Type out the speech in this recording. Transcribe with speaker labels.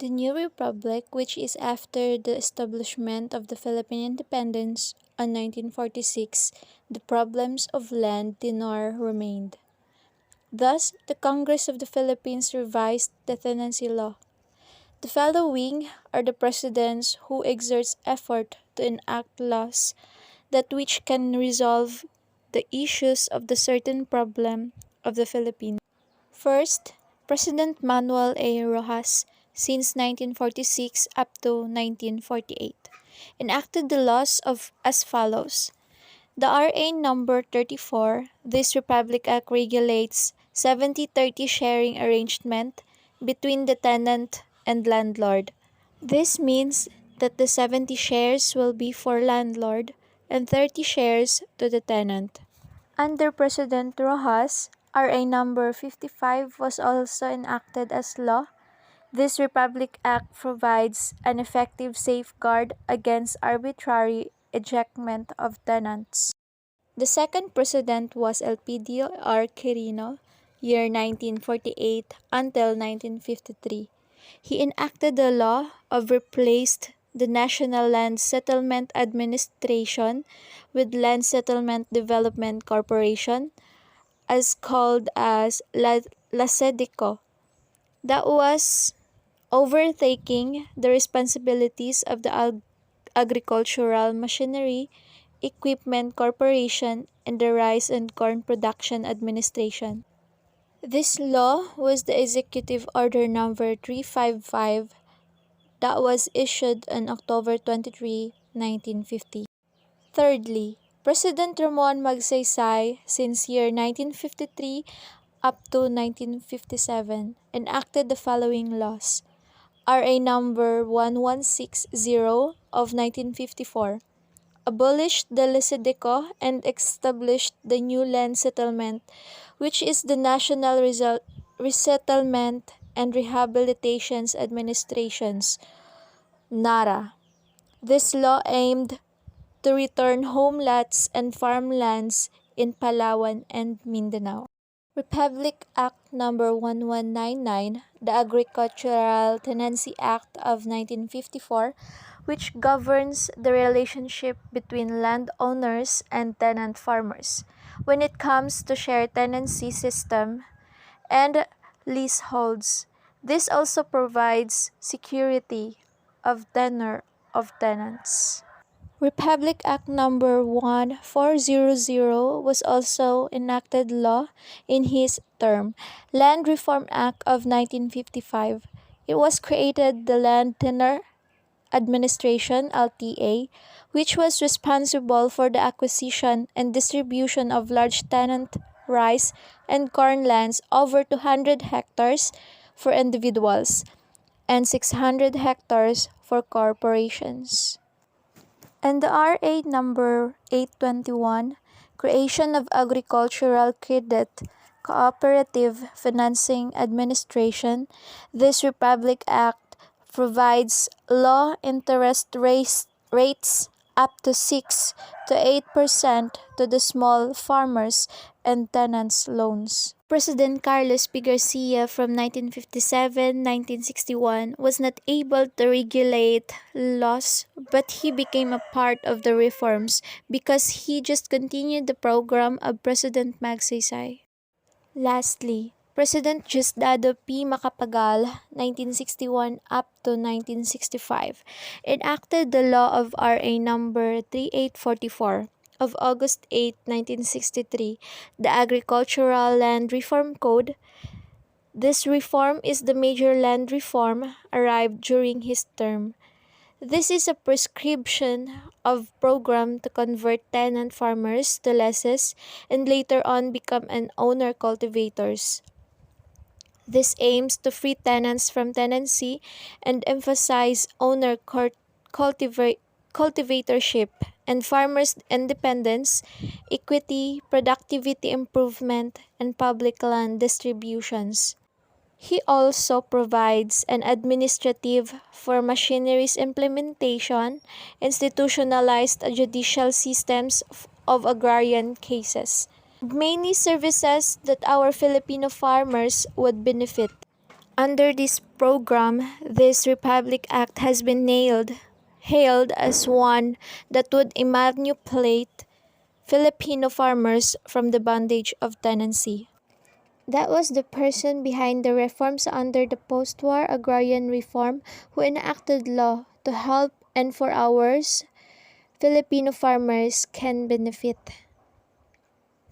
Speaker 1: The new republic, which is after the establishment of the Philippine Independence on 1946, the problems of land tenure remained. Thus, the Congress of the Philippines revised the tenancy law. The following are the presidents who exerts effort to enact laws that which can resolve the issues of the certain problem of the Philippines. First, President Manuel A. Roxas, since 1946 up to 1948, enacted the laws as follows. The RA number 34, this Republic Act regulates 70-30 sharing arrangement between the tenant and landlord. This means that the 70 shares will be for landlord and 30 shares to the tenant. Under President Roxas, RA number 55 was also enacted as law. This Republic Act provides an effective safeguard against arbitrary ejectment of tenants. The second president was Elpidio R. Quirino, year 1948 until 1953. He enacted the law of replaced the National Land Settlement Administration with Land Settlement Development Corporation, as called as LASEDECO, that was overtaking the responsibilities of the Agricultural Machinery Equipment Corporation and the Rice and Corn Production Administration. This law was the Executive Order number 355 that was issued on October 23, 1950. Thirdly, President Ramon Magsaysay, since year 1953 up to 1957, enacted the following laws. RA number 1160 of 1954, abolished the LASEDECO and established the new land settlement, which is the National Resettlement and Rehabilitation Administrations, NARRA. This law aimed to return home lots and farmlands in Palawan and Mindanao. Republic Act number 1199, the Agricultural Tenancy Act of 1954, which governs the relationship between landowners and tenant farmers when it comes to share-tenancy system and leaseholds. This also provides security of tenure of tenants. Republic Act number 1400 was also enacted law in his term. Land Reform Act of 1955. It was created the Land Tenure Administration (LTA), which was responsible for the acquisition and distribution of large tenant rice and corn lands over 200 hectares for individuals and 600 hectares for corporations. And the RA number 821, Creation of Agricultural Credit Cooperative Financing Administration. This Republic Act provides low interest rates up to 6 to 8% to the small farmers and tenants loans. President Carlos P. Garcia from 1957-1961 was not able to regulate laws, but he became a part of the reforms because he just continued the program of President Magsaysay. Lastly, President Diosdado P. Macapagal, 1961 up to 1965, enacted the law of RA number 3844 of August 8, 1963, the Agricultural Land Reform Code. This reform is the major land reform arrived during his term. This is a prescription of program to convert tenant farmers to lessees and later on become an owner cultivators. This aims to free tenants from tenancy and emphasize owner cultivatorship and farmers' independence, equity, productivity improvement, and public land distributions. He also provides an administrative for machinery's implementation, institutionalized judicial systems of agrarian cases, many services that our Filipino farmers would benefit. Under this program, this Republic Act has been hailed as one that would emancipate Filipino farmers from the bondage of tenancy. That was the person behind the reforms under the Postwar Agrarian reform who enacted law to help and for hours Filipino farmers can benefit.